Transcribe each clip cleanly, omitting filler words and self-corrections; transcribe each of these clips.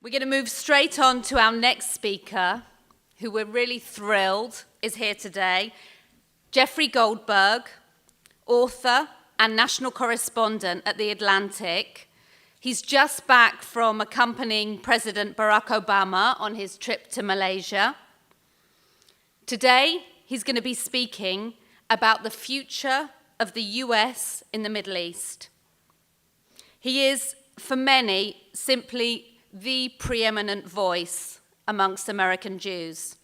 We're going to move straight on to our next speaker, who we're really thrilled is here today. Jeffrey Goldberg, author and national correspondent at The Atlantic. He's just back from accompanying President Barack Obama on his trip to Malaysia. Today, he's going to be speaking about the future of the US in the Middle East. He is, for many, simply the preeminent voice amongst American Jews.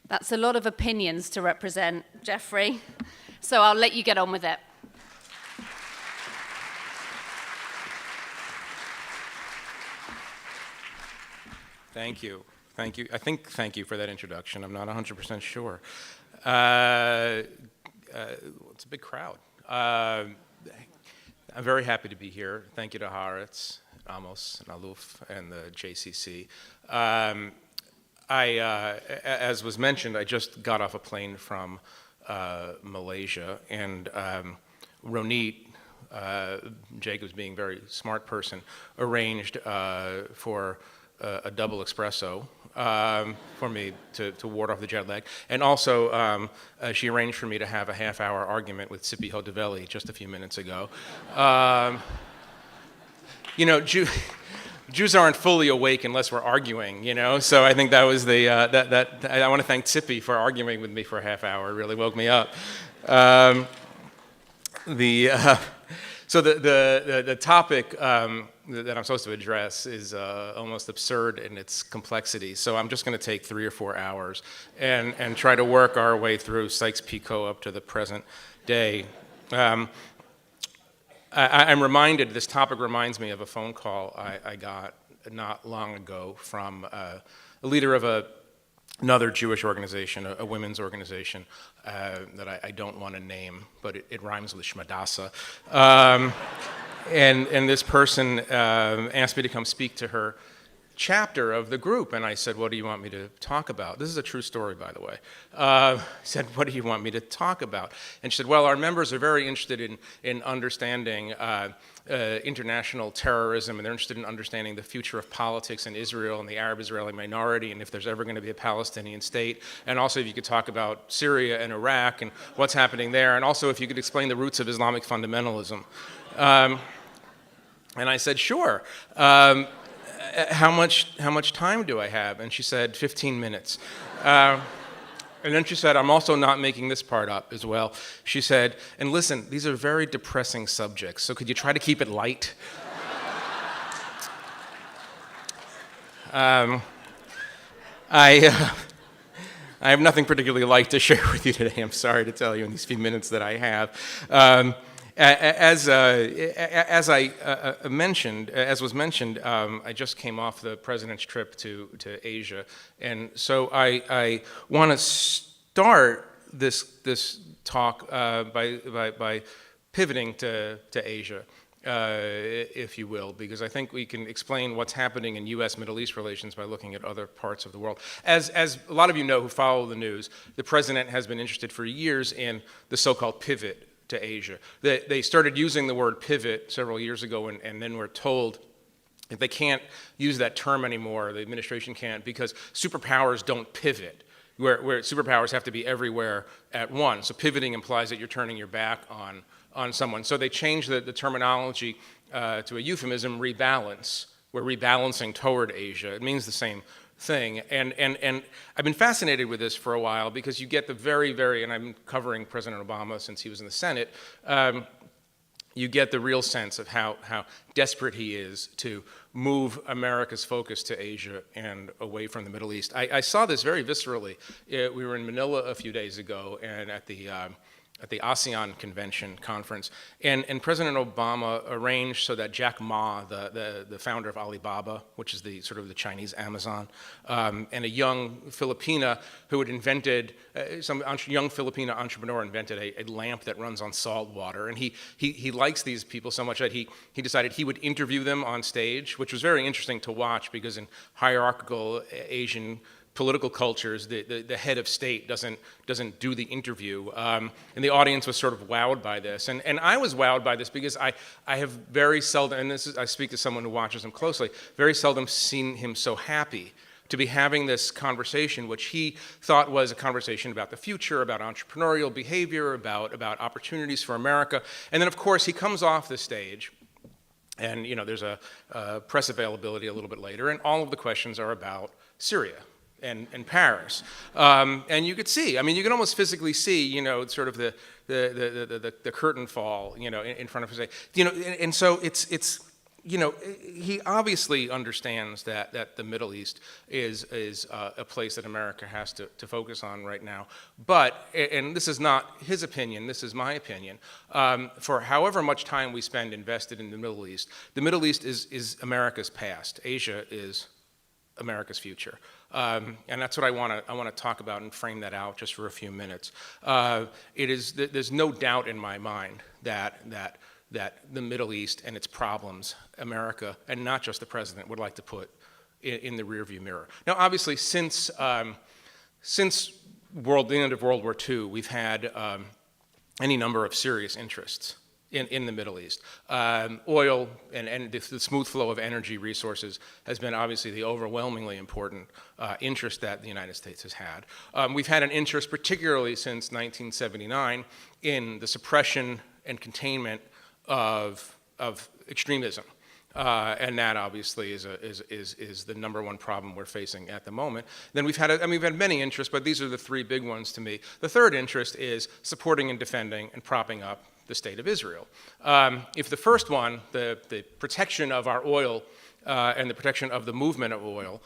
That's a lot of opinions to represent, Jeffrey, so I'll let you get on with it. Thank you. Thank you. Thank you for that introduction. I'm not 100% sure. It's a big crowd. I'm very happy to be here. Thank you to Haaretz, Amos, and Aluf, and the JCC. As was mentioned, I just got off a plane from Malaysia, and Ronit, Jacobs being a very smart person, arranged for a double espresso for me to ward off the jet lag. And also, she arranged for me to have a half-hour argument with Tzipi Hotovely just a few minutes ago. You know, Jews aren't fully awake unless we're arguing, you know? So I think that was the, I want to thank Tzipi for arguing with me for a half hour. It really woke me up. So the topic that I'm supposed to address is almost absurd in its complexity. So I'm just going to take 3 or 4 hours and try to work our way through Sykes-Picot up to the present day. I'm reminded, this topic reminds me of a phone call I got not long ago from a leader of another Jewish organization, a women's organization that I don't want to name, but it rhymes with Shmadasa. And this person asked me to come speak to her chapter of the group, and I said, what do you want me to talk about? This is a true story, by the way. I said, what do you want me to talk about? And she said, well, our members are very interested in understanding international terrorism, and they're interested in understanding the future of politics in Israel and the Arab-Israeli minority, and if there's ever going to be a Palestinian state, and also if you could talk about Syria and Iraq and what's happening there, and also if you could explain the roots of Islamic fundamentalism. And I said, sure. How much time do I have? And she said, 15 minutes. And then she said, I'm also not making this part up as well. She said, and listen, these are very depressing subjects, so could you try to keep it light? I have nothing particularly light to share with you today, I'm sorry to tell you in these few minutes that I have. As was mentioned, I just came off the president's trip to Asia, and so I want to start this talk by pivoting to Asia, if you will, because I think we can explain what's happening in U.S.-Middle East relations by looking at other parts of the world. As a lot of you know who follow the news, the president has been interested for years in the so-called pivot to Asia. They started using the word pivot several years ago, and then were told that they can't use that term anymore, the administration can't, because superpowers don't pivot, where superpowers have to be everywhere at once. So pivoting implies that you're turning your back on someone. So they changed the terminology to a euphemism, rebalance. We're rebalancing toward Asia. It means the same thing, and I've been fascinated with this for a while because you get the very, and I've been covering President Obama since he was in the Senate, you get the real sense of how desperate he is to move America's focus to Asia and away from the Middle East. I saw this very viscerally. We were in Manila a few days ago, and at the ASEAN convention conference, and President Obama arranged so that Jack Ma, the founder of Alibaba, which is the sort of the Chinese Amazon, and a young Filipina who had invented, some young Filipina entrepreneur invented a lamp that runs on salt water, and he likes these people so much that he decided he would interview them on stage, which was very interesting to watch because in hierarchical Asian political cultures, the head of state doesn't do the interview. And the audience was sort of wowed by this. And I was wowed by this because I have very seldom, and I speak to someone who watches him closely, very seldom seen him so happy to be having this conversation, which he thought was a conversation about the future, about entrepreneurial behavior, about opportunities for America. And then, of course, he comes off the stage, and there's a press availability a little bit later, and all of the questions are about Syria and Paris. And you could see, you can almost physically see, sort of the curtain fall, in front of his face. And so it's he obviously understands that the Middle East is a place that America has to focus on right now. But, and this is not his opinion, this is my opinion, for however much time we spend invested in the Middle East is America's past. Asia is America's future. And that's what I want to talk about and frame that out just for a few minutes. There's no doubt in my mind that the Middle East and its problems, America, and not just the president, would like to put in the rearview mirror. Now, obviously, since the end of World War II, we've had any number of serious interests in the Middle East. Oil and the smooth flow of energy resources has been obviously the overwhelmingly important interest that the United States has had. We've had an interest, particularly since 1979, in the suppression and containment of extremism. And that obviously is the number one problem we're facing at the moment. Then we've had many interests, but these are the three big ones to me. The third interest is supporting and defending and propping up the state of Israel. If the first one, the protection of our oil and the protection of the movement of oil,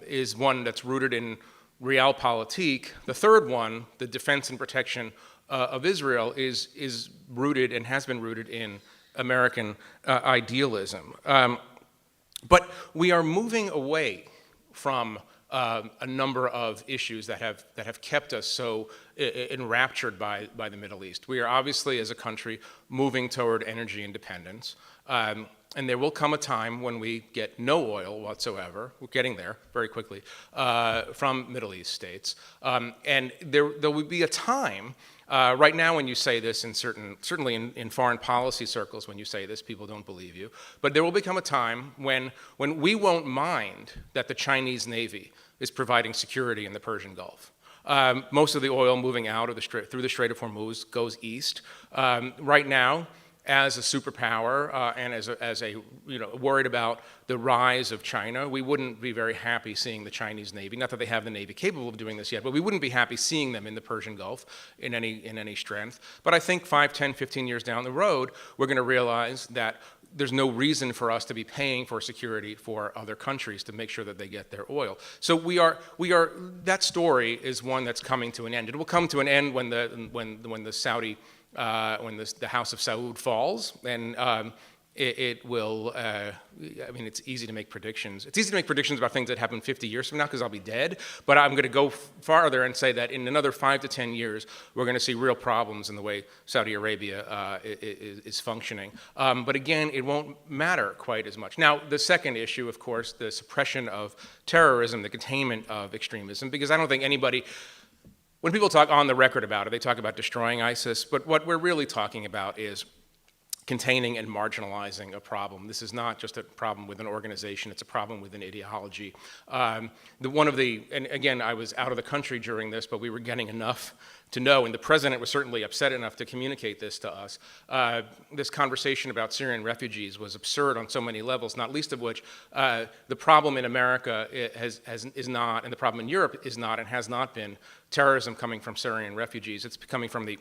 is one that's rooted in realpolitik, the third one, the defense and protection of Israel, is rooted and has been rooted in American idealism. But we are moving away from a number of issues that have kept us so enraptured by the Middle East. We are obviously, as a country, moving toward energy independence. And there will come a time when we get no oil whatsoever, we're getting there very quickly, from Middle East states. And there will be a time, right now when you say this, certainly in foreign policy circles when you say this, people don't believe you, but there will become a time when we won't mind that the Chinese Navy is providing security in the Persian Gulf. Most of the oil moving out of through the Strait of Hormuz goes east. Right now, as a superpower and as a worried about the rise of China, we wouldn't be very happy seeing the Chinese Navy. Not that they have the Navy capable of doing this yet, but we wouldn't be happy seeing them in the Persian Gulf in any strength. But I think 5, 10, 15 years down the road, we're going to realize that there's no reason for us to be paying for security for other countries to make sure that they get their oil. So that story is one that's coming to an end. It will come to an end when the Saudi when the House of Saud falls, and it will, it's easy to make predictions. It's easy to make predictions about things that happen 50 years from now because I'll be dead, but I'm going to go farther and say that in another 5 to 10 years, we're going to see real problems in the way Saudi Arabia is functioning. But again, it won't matter quite as much. Now, the second issue, of course, the suppression of terrorism, the containment of extremism, because I don't think anybody, when people talk on the record about it, they talk about destroying ISIS, but what we're really talking about is containing and marginalizing a problem. This is not just a problem with an organization, it's a problem with an ideology. And again, I was out of the country during this, but we were getting enough to know, and the president was certainly upset enough to communicate this to us. This conversation about Syrian refugees was absurd on so many levels, not least of which the problem in America is not, and the problem in Europe is not and has not been terrorism coming from Syrian refugees. It's coming from the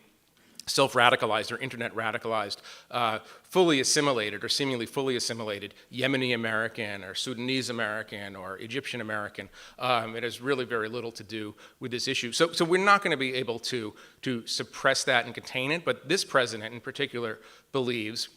self-radicalized or internet radicalized, fully assimilated or seemingly fully assimilated Yemeni American or Sudanese American or Egyptian American. It has really very little to do with this issue. So we're not going to be able to suppress that and contain it, but this president in particular believes,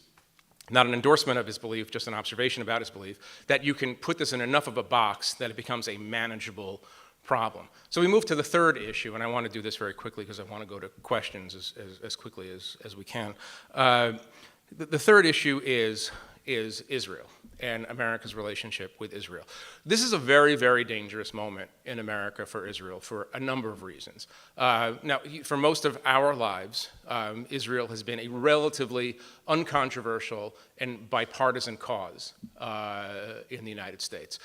not an endorsement of his belief, just an observation about his belief, that you can put this in enough of a box that it becomes a manageable problem. So we move to the third issue, and I want to do this very quickly because I want to go to questions as quickly as we can. The third issue is is Israel and America's relationship with Israel. This is a very, very dangerous moment in America for Israel for a number of reasons. Now, for most of our lives, Israel has been a relatively uncontroversial and bipartisan cause in the United States.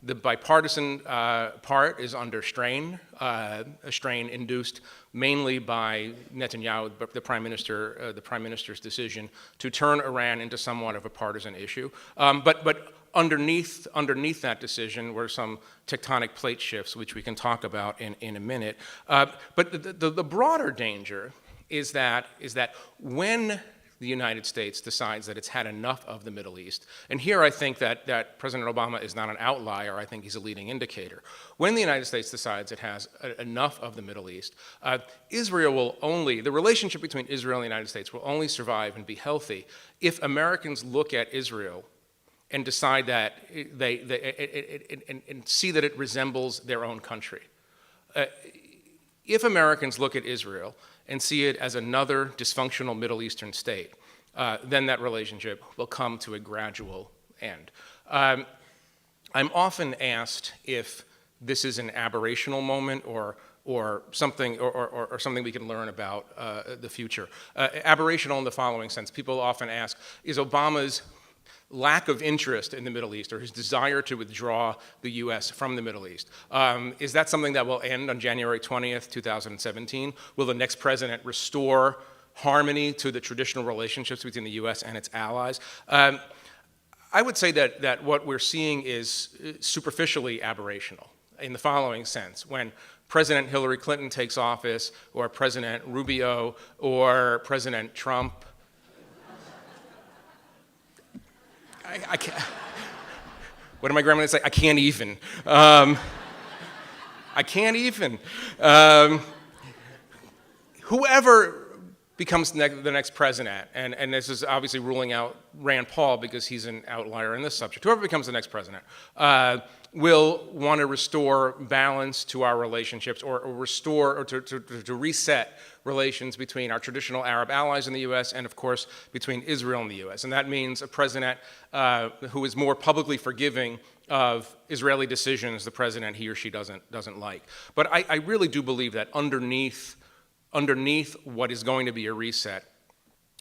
The bipartisan part is under strain, a strain induced mainly by Netanyahu, the prime minister's decision to turn Iran into somewhat of a partisan issue. But underneath that decision were some tectonic plate shifts, which we can talk about in a minute. But the broader danger is that when the United States decides that it's had enough of the Middle East. And here I think that President Obama is not an outlier. I think he's a leading indicator. When the United States decides it has enough of the Middle East, the relationship between Israel and the United States will only survive and be healthy if Americans look at Israel and decide that and see that it resembles their own country. If Americans look at Israel and see it as another dysfunctional Middle Eastern state, then that relationship will come to a gradual end. I'm often asked if this is an aberrational moment or something we can learn about the future. Aberrational in the following sense: people often ask, is Obama's lack of interest in the Middle East or his desire to withdraw the U.S. from the Middle East, is that something that will end on January 20th, 2017? Will the next president restore harmony to the traditional relationships between the U.S. and its allies? I would say that what we're seeing is superficially aberrational in the following sense. When President Hillary Clinton takes office, or President Rubio, or President Trump, I can't, what did my grandmother say? I can't even. I can't even. Whoever becomes the next president, and this is obviously ruling out Rand Paul because he's an outlier in this subject, whoever becomes the next president will want to restore balance to our relationships or to reset relations between our traditional Arab allies in the U.S. and, of course, between Israel and the U.S. And that means a president who is more publicly forgiving of Israeli decisions the president he or she doesn't like. But I really do believe that underneath what is going to be a reset,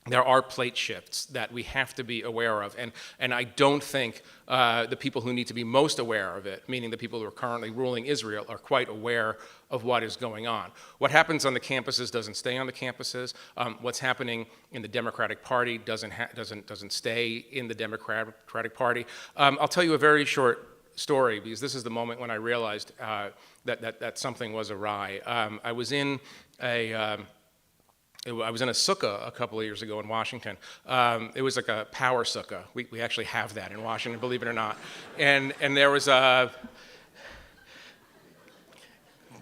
there are plate shifts that we have to be aware of. And I don't think the people who need to be most aware of it, meaning the people who are currently ruling Israel, are quite aware of what is going on. What happens on the campuses doesn't stay on the campuses. What's happening in the Democratic Party doesn't stay in the Democratic Party. I'll tell you a very short story, because this is the moment when I realized that something was awry. I was in a sukkah a couple of years ago in Washington. It was like a power sukkah. We actually have that in Washington, believe it or not. And there was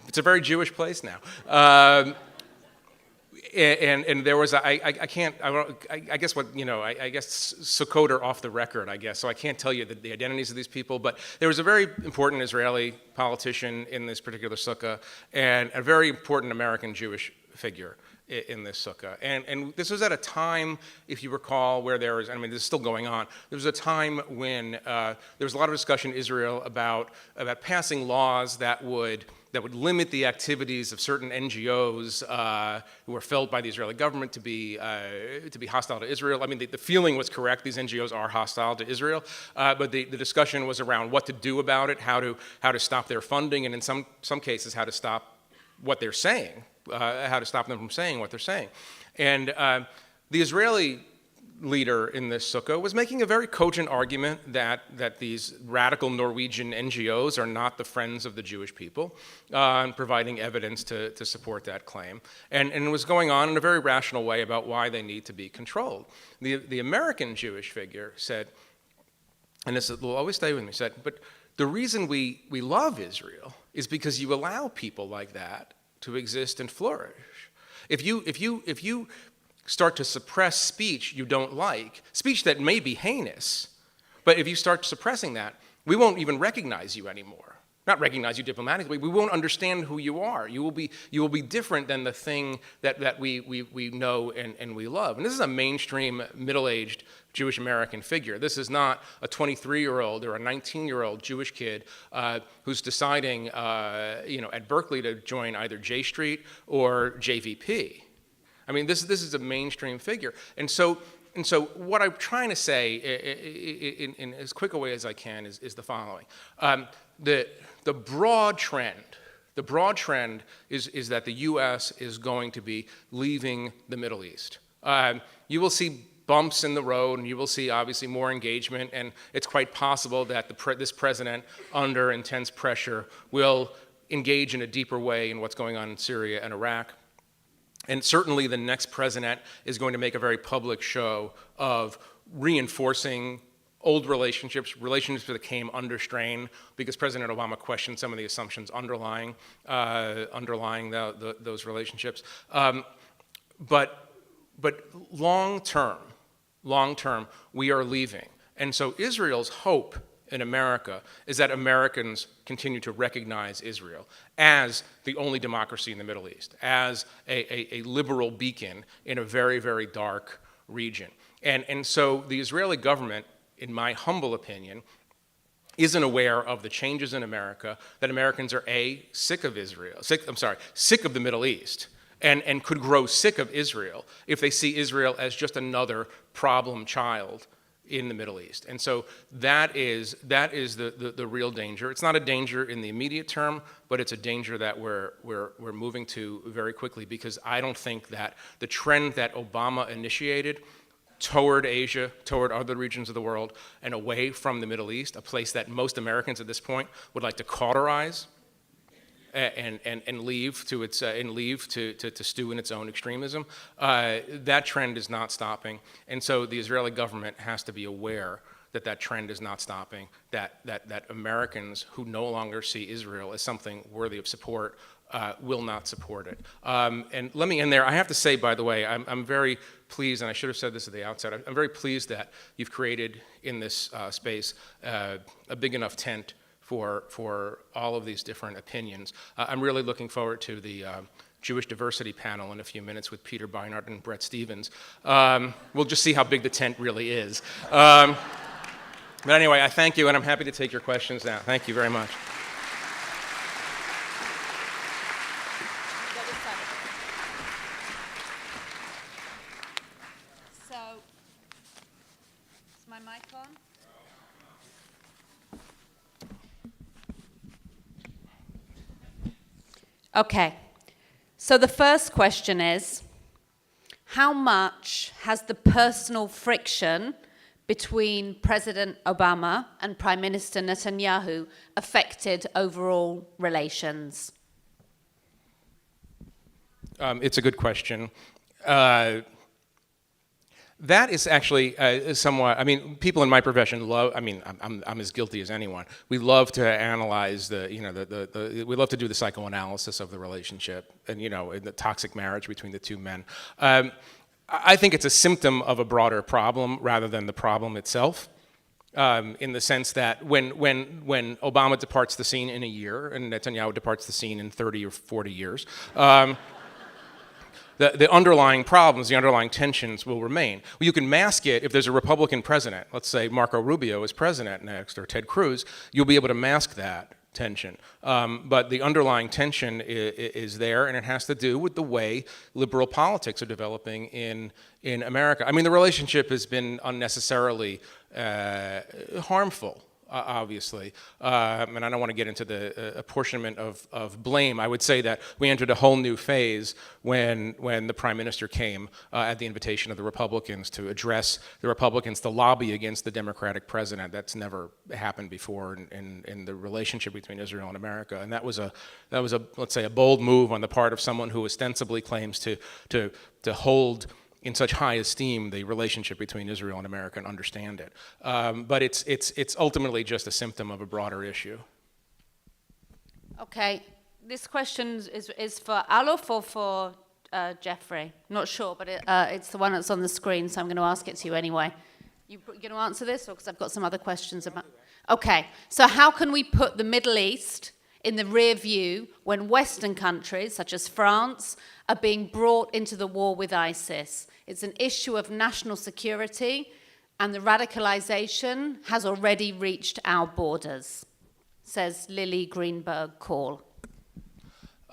it's a very Jewish place now. And there was I guess Sukkot are off the record, I guess, so I can't tell you the identities of these people, but there was a very important Israeli politician in this particular sukkah and a very important American Jewish figure in this sukkah. And this was at a time, if you recall, where there was, this is still going on, there was a time when there was a lot of discussion in Israel about passing laws that would limit the activities of certain NGOs who were felt by the Israeli government to be hostile to Israel. The feeling was correct; these NGOs are hostile to Israel, but the discussion was around what to do about it, how to stop their funding, and in some cases how to stop what they're saying, how to stop them from saying what they're saying. And the Israeli leader in this sukkah was making a very cogent argument that these radical Norwegian NGOs are not the friends of the Jewish people, and providing evidence to support that claim. And it was going on in a very rational way about why they need to be controlled. The American Jewish figure said, and this will always stay with me, said, but the reason we love Israel is because you allow people like that to exist and flourish. If you start to suppress speech you don't like, speech that may be heinous, but if you start suppressing that, we won't even recognize you anymore. not recognize you diplomatically. We won't understand who you are. You will be different than the thing that we know and we love. And this is a mainstream middle-aged Jewish American figure. This is not a 23-year-old or a 19-year-old Jewish kid who's deciding, at Berkeley to join either J Street or JVP. I mean, this is a mainstream figure. And so what I'm trying to say in as quick a way as I can is the following. The broad trend is that the U.S. is going to be leaving the Middle East. You will see bumps in the road, and you will see obviously more engagement, and it's quite possible that this president, under intense pressure, will engage in a deeper way in what's going on in Syria and Iraq. And certainly the next president is going to make a very public show of reinforcing old relationships that came under strain because President Obama questioned some of the assumptions underlying those relationships. But long term, we are leaving. And so Israel's hope in America is that Americans continue to recognize Israel as the only democracy in the Middle East, as a liberal beacon in a very, very dark region. And so the Israeli government, in my humble opinion, isn't aware of the changes in America, that Americans are sick of the Middle East, and could grow sick of Israel if they see Israel as just another problem child in the Middle East. And so that is the real danger. It's not a danger in the immediate term, but it's a danger that we're moving to very quickly, because I don't think that the trend that Obama initiated toward Asia, toward other regions of the world, and away from the Middle East, a place that most Americans at this point would like to cauterize and leave to stew in its own extremism. That trend is not stopping, and so the Israeli government has to be aware that trend is not stopping. That Americans who no longer see Israel as something worthy of support will not support it. And let me end there. I have to say, by the way, I'm very pleased, and I should have said this at the outset. I'm very pleased that you've created in this space a big enough tent for all of these different opinions. I'm really looking forward to the Jewish diversity panel in a few minutes with Peter Beinart and Brett Stevens. We'll just see how big the tent really is. But anyway, I thank you, and I'm happy to take your questions now. Thank you very much. So, is my mic on? Okay, so the first question is, how much has the personal friction between President Obama and Prime Minister Netanyahu affected overall relations? It's a good question. That is actually somewhat, I mean, people in my profession love, I mean, I'm as guilty as anyone. We love to analyze we love to do the psychoanalysis of the relationship and, the toxic marriage between the two men. I think it's a symptom of a broader problem rather than the problem itself, in the sense that when Obama departs the scene in a year and Netanyahu departs the scene in 30 or 40 years, the underlying problems, the underlying tensions will remain. Well, you can mask it if there's a Republican president. Let's say Marco Rubio is president next, or Ted Cruz. You'll be able to mask that tension. But the underlying tension is there, and it has to do with the way liberal politics are developing in America. I mean, the relationship has been unnecessarily harmful, obviously. And I don't want to get into the apportionment of blame. I would say that we entered a whole new phase when the Prime Minister came at the invitation of the Republicans to address the Republicans to lobby against the Democratic president. That's never happened before in the relationship between Israel and America. And that was a let's say a bold move on the part of someone who ostensibly claims to hold in such high esteem the relationship between Israel and America and understand it. But it's ultimately just a symptom of a broader issue. Okay, this question is for Aluf or for Jeffrey? Not sure, but it's the one that's on the screen, so I'm going to ask it to you anyway. You going to answer this, or because I've got some other questions about? Okay, so how can we put the Middle East in the rear view when Western countries, such as France, are being brought into the war with ISIS. It's an issue of national security, and the radicalization has already reached our borders, says Lily Greenberg Call.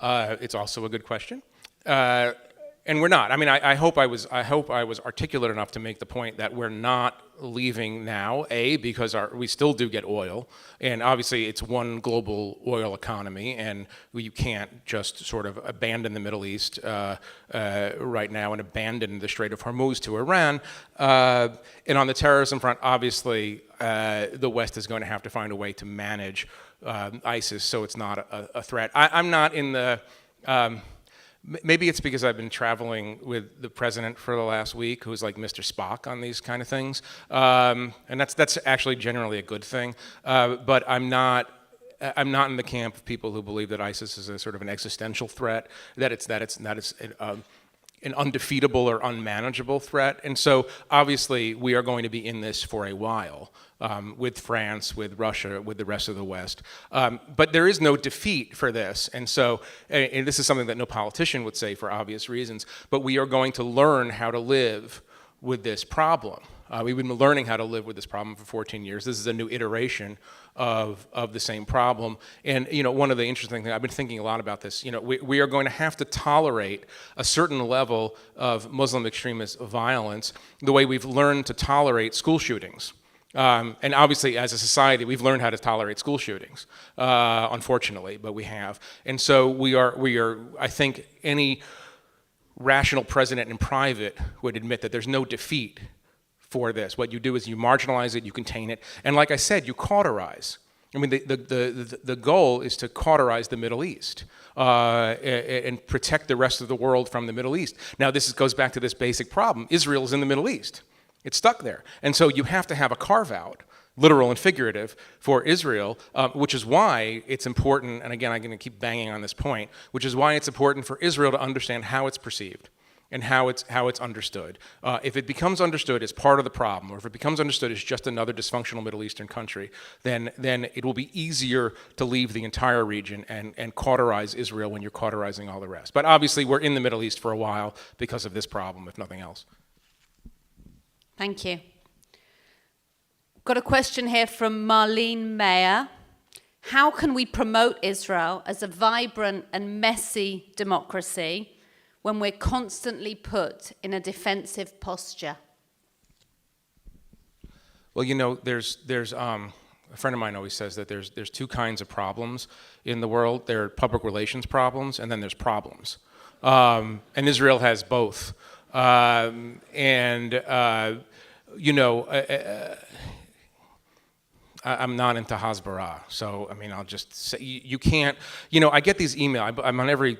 It's also a good question. And we're not. I mean, I hope I was articulate enough to make the point that we're not leaving now, because we still do get oil, and obviously it's one global oil economy, and you can't just sort of abandon the Middle East right now and abandon the Strait of Hormuz to Iran. And on the terrorism front, obviously, the West is going to have to find a way to manage ISIS so it's not a threat. I'm not in the... Maybe it's because I've been traveling with the president for the last week, who's like Mr. Spock on these kind of things, and that's actually generally a good thing. But I'm not in the camp of people who believe that ISIS is a sort of an existential threat, that it's an undefeatable or unmanageable threat. And so obviously we are going to be in this for a while, with France, with Russia, with the rest of the West. But there is no defeat for this. And so, and this is something that no politician would say for obvious reasons, but we are going to learn how to live with this problem. We've been learning how to live with this problem for 14 years. This is a new iteration of the same problem. And, one of the interesting things, I've been thinking a lot about this, we are going to have to tolerate a certain level of Muslim extremist violence the way we've learned to tolerate school shootings. And obviously, as a society, we've learned how to tolerate school shootings, unfortunately, but we have. And so we are, I think any rational president in private would admit that there's no defeat for this. What you do is you marginalize it, you contain it, and like I said, you cauterize. I mean, the goal is to cauterize the Middle East and protect the rest of the world from the Middle East. Now, this goes back to this basic problem. Israel is in the Middle East. It's stuck there. And so you have to have a carve-out, literal and figurative, for Israel, which is why it's important, and again, I'm going to keep banging on this point, which is why it's important for Israel to understand how it's perceived and how it's understood. If it becomes understood as part of the problem, or if it becomes understood as just another dysfunctional Middle Eastern country, then it will be easier to leave the entire region and cauterize Israel when you're cauterizing all the rest. But obviously, we're in the Middle East for a while because of this problem, if nothing else. Thank you. Got a question here from Marlene Mayer. How can we promote Israel as a vibrant and messy democracy when we're constantly put in a defensive posture? Well, there's a friend of mine always says that there's two kinds of problems in the world. There are public relations problems, and then there's problems. And Israel has both. I'm not into Hasbara, so I mean, I'll just say you can't. I get these emails. I'm on every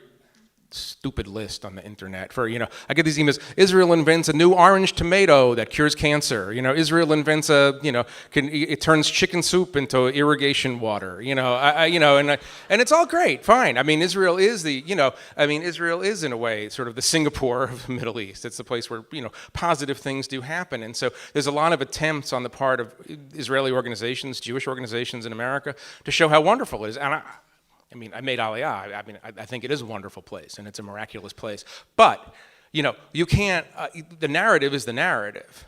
stupid list on the internet for, I get these emails. Israel invents a new orange tomato that cures cancer. Israel invents it turns chicken soup into irrigation water. And it's all great, fine. I mean, Israel is Israel is in a way sort of the Singapore of the Middle East. It's the place where, positive things do happen. And so there's a lot of attempts on the part of Israeli organizations, Jewish organizations in America to show how wonderful it is. And I made Aliyah. I think it is a wonderful place, and it's a miraculous place. But, you can't. The narrative is the narrative,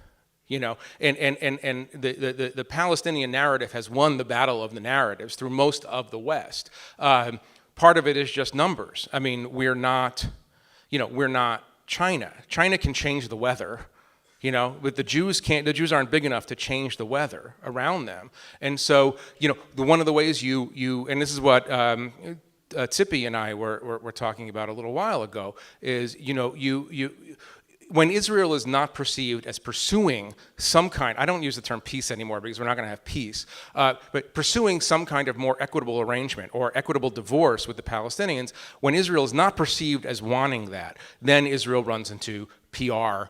and the Palestinian narrative has won the battle of the narratives through most of the West. Part of it is just numbers. I mean, we're not China. China can change the weather. But the Jews can't. The Jews aren't big enough to change the weather around them. And so, one of the ways you and this is what Tzipi and I were talking about a little while ago is, when Israel is not perceived as pursuing some kind, I don't use the term peace anymore because we're not going to have peace, but pursuing some kind of more equitable arrangement or equitable divorce with the Palestinians, when Israel is not perceived as wanting that, then Israel runs into PR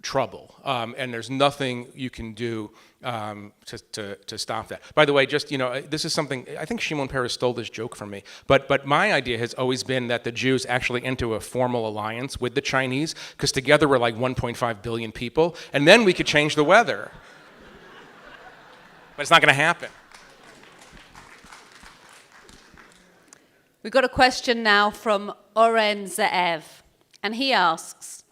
trouble, and there's nothing you can do to stop that. By the way, just this is something I think Shimon Peres stole this joke from me, but my idea has always been that the Jews actually enter a formal alliance with the Chinese because together we're like 1.5 billion people, and then we could change the weather. But it's not going to happen. We've got a question now from Oren Zeev, and he asks,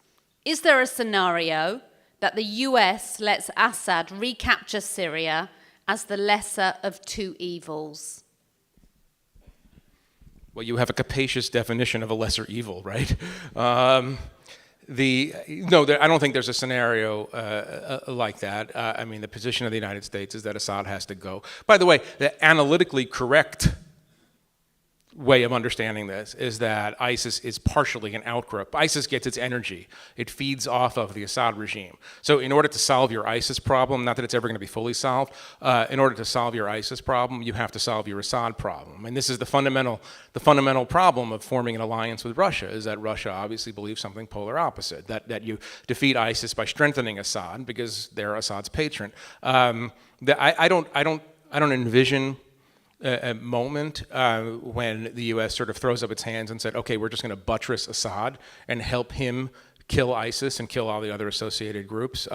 is there a scenario that the US lets Assad recapture Syria as the lesser of two evils? Well, you have a capacious definition of a lesser evil, right? I don't think there's a scenario like that. I mean, the position of the United States is that Assad has to go. By the way, the analytically correct way of understanding this is that ISIS is partially an outgroup. ISIS gets its energy. It feeds off of the Assad regime. So in order to solve your ISIS problem, not that it's ever going to be fully solved, in order to solve your ISIS problem, you have to solve your Assad problem. And this is the fundamental problem of forming an alliance with Russia, is that Russia obviously believes something polar opposite, that you defeat ISIS by strengthening Assad because they're Assad's patron. I don't envision a moment when the U.S. sort of throws up its hands and said, okay, we're just going to buttress Assad and help him kill ISIS and kill all the other associated groups.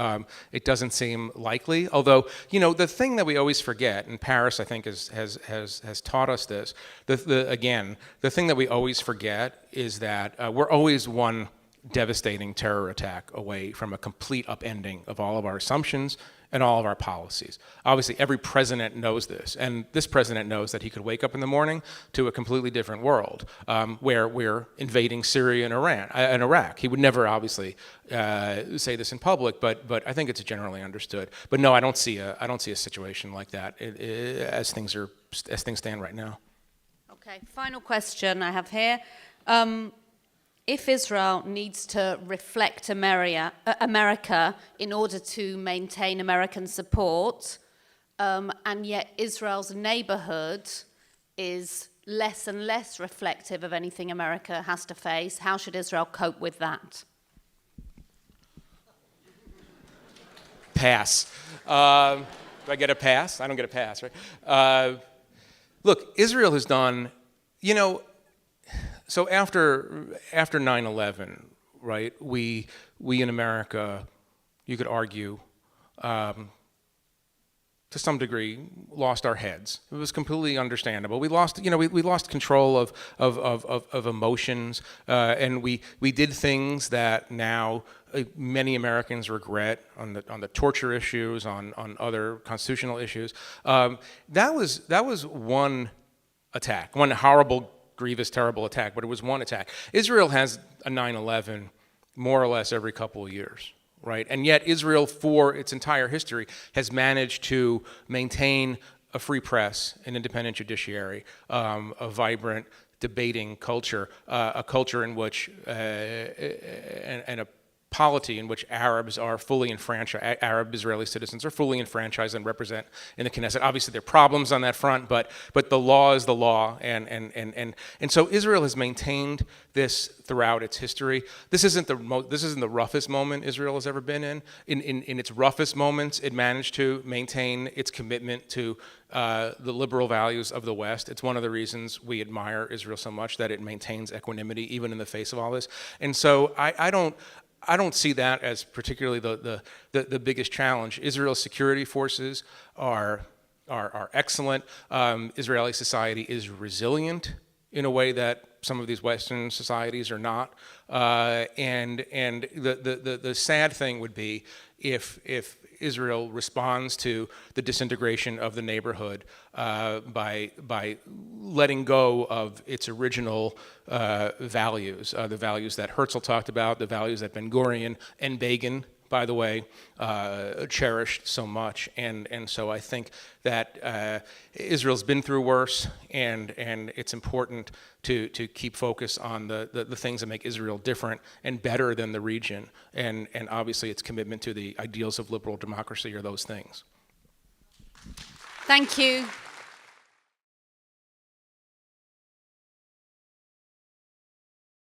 It doesn't seem likely, although, the thing that we always forget, and Paris, I think, has taught us this, the thing that we always forget is that we're always one devastating terror attack away from a complete upending of all of our assumptions and all of our policies. Obviously, every president knows this, and this president knows that he could wake up in the morning to a completely different world where we're invading Syria and Iraq. He would never, obviously, say this in public, but I think it's generally understood. But no, I don't see a situation like that as things stand right now. Okay, final question I have here. If Israel needs to reflect America in order to maintain American support, and yet Israel's neighborhood is less and less reflective of anything America has to face, how should Israel cope with that? Pass. Do I get a pass? I don't get a pass, right? Look, Israel has done, so after 9/11, right, we in America, you could argue, to some degree, lost our heads. It was completely understandable. We lost control of emotions, and we did things that now many Americans regret on the torture issues, on other constitutional issues. That was one attack, one horrible, grievous, terrible attack, but it was one attack. Israel has a 9/11 more or less every couple of years, right? And yet Israel, for its entire history, has managed to maintain a free press, an independent judiciary, a vibrant debating culture, a culture in which, and a polity in which Arabs are fully enfranchised, Arab Israeli citizens are fully enfranchised and represent in the Knesset. Obviously, there are problems on that front, but the law is the law, and so Israel has maintained this throughout its history. This isn't the roughest moment Israel has ever been in. In its roughest moments, it managed to maintain its commitment to the liberal values of the West. It's one of the reasons we admire Israel so much, that it maintains equanimity even in the face of all this. And so I don't see that as particularly the biggest challenge. Israel's security forces are excellent. Israeli society is resilient in a way that some of these Western societies are not. And the sad thing would be if Israel responds to the disintegration of the neighborhood by letting go of its original values, the values that Herzl talked about, the values that Ben-Gurion and Begin, by the way, cherished so much. And so I think that Israel's been through worse, and it's important to keep focus on the things that make Israel different and better than the region. And obviously its commitment to the ideals of liberal democracy are those things. Thank you.